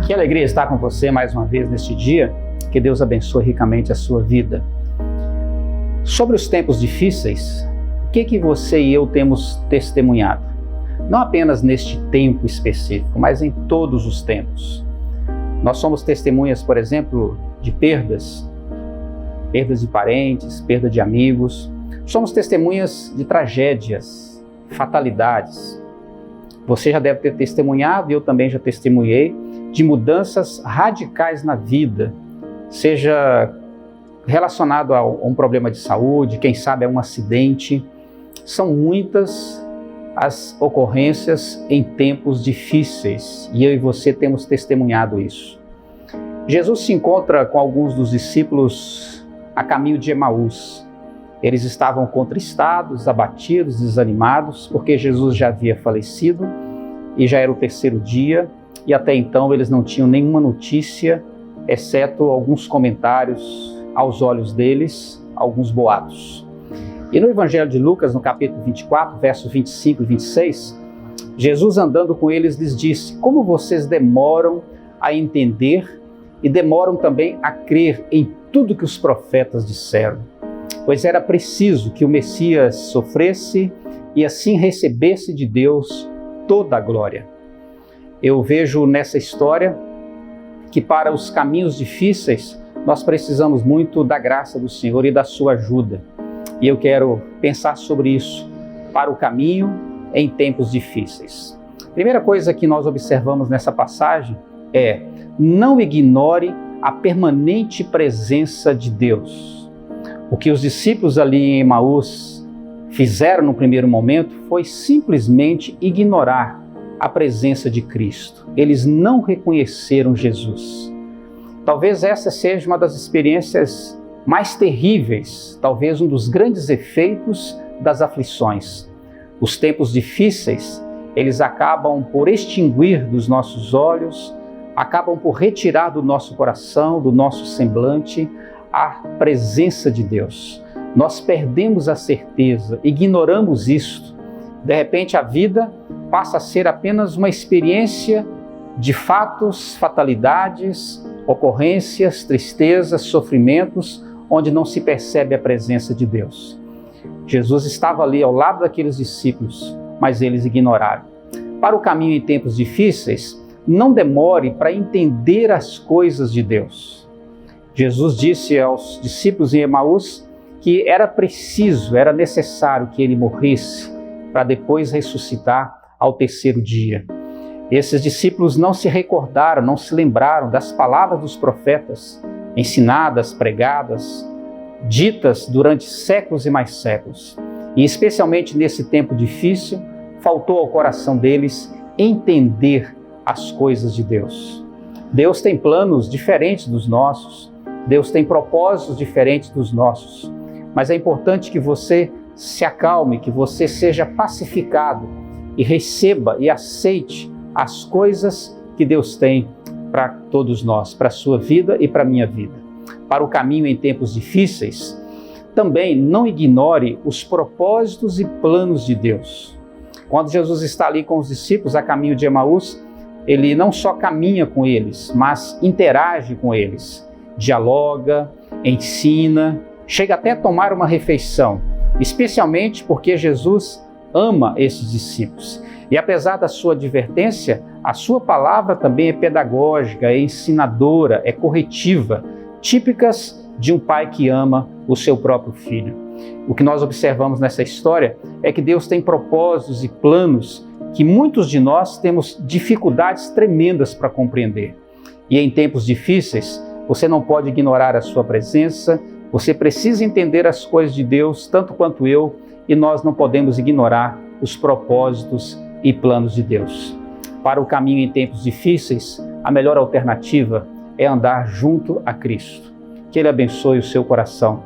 Que alegria estar com você mais uma vez neste dia. Que Deus abençoe ricamente a sua vida. Sobre os tempos difíceis, o que você e eu temos testemunhado? Não apenas neste tempo específico, mas em todos os tempos. Nós somos testemunhas, por exemplo, de perdas de parentes, perda de amigos. Somos testemunhas de tragédias, fatalidades. Você já deve ter testemunhado, e eu também já testemunhei, de mudanças radicais na vida, seja relacionado a um problema de saúde, quem sabe a um acidente. São muitas as ocorrências em tempos difíceis, e eu e você temos testemunhado isso. Jesus se encontra com alguns dos discípulos a caminho de Emaús. Eles estavam contristados, abatidos, desanimados, porque Jesus já havia falecido e já era o terceiro dia, e até então eles não tinham nenhuma notícia, exceto alguns comentários aos olhos deles, alguns boatos. E no Evangelho de Lucas, no capítulo 24, versos 25 e 26, Jesus andando com eles lhes disse: como vocês demoram a entender e demoram também a crer em tudo que os profetas disseram. Pois era preciso que o Messias sofresse e assim recebesse de Deus toda a glória. Eu vejo nessa história que para os caminhos difíceis nós precisamos muito da graça do Senhor e da sua ajuda. E eu quero pensar sobre isso para o caminho em tempos difíceis. Primeira coisa que nós observamos nessa passagem é: não ignore a permanente presença de Deus. O que os discípulos ali em Emaús fizeram no primeiro momento foi simplesmente ignorar a presença de Cristo. Eles não reconheceram Jesus. Talvez essa seja uma das experiências mais terríveis, talvez um dos grandes efeitos das aflições. Os tempos difíceis, eles acabam por extinguir dos nossos olhos, acabam por retirar do nosso coração, do nosso semblante, a presença de Deus. Nós perdemos a certeza, ignoramos isto. De repente a vida passa a ser apenas uma experiência de fatos, fatalidades, ocorrências, tristezas, sofrimentos, onde não se percebe a presença de Deus. Jesus estava ali ao lado daqueles discípulos, mas eles ignoraram. Para o caminho em tempos difíceis, não demore para entender as coisas de Deus. Jesus disse aos discípulos em Emaús que era preciso, era necessário que ele morresse para depois ressuscitar ao terceiro dia. Esses discípulos não se recordaram, não se lembraram das palavras dos profetas, ensinadas, pregadas, ditas durante séculos e mais séculos. E especialmente nesse tempo difícil, faltou ao coração deles entender as coisas de Deus. Deus tem planos diferentes dos nossos, Deus tem propósitos diferentes dos nossos, mas é importante que você se acalme, que você seja pacificado e receba e aceite as coisas que Deus tem para todos nós, para a sua vida e para a minha vida. Para o caminho em tempos difíceis, também não ignore os propósitos e planos de Deus. Quando Jesus está ali com os discípulos a caminho de Emaús, ele não só caminha com eles, mas interage com eles, dialoga, ensina, chega até a tomar uma refeição, especialmente porque Jesus ama esses discípulos. E apesar da sua advertência, a sua palavra também é pedagógica, é ensinadora, é corretiva, típicas de um pai que ama o seu próprio filho. O que nós observamos nessa história é que Deus tem propósitos e planos que muitos de nós temos dificuldades tremendas para compreender. E em tempos difíceis, você não pode ignorar a sua presença, você precisa entender as coisas de Deus, tanto quanto eu, e nós não podemos ignorar os propósitos e planos de Deus. Para o caminho em tempos difíceis, a melhor alternativa é andar junto a Cristo. Que Ele abençoe o seu coração.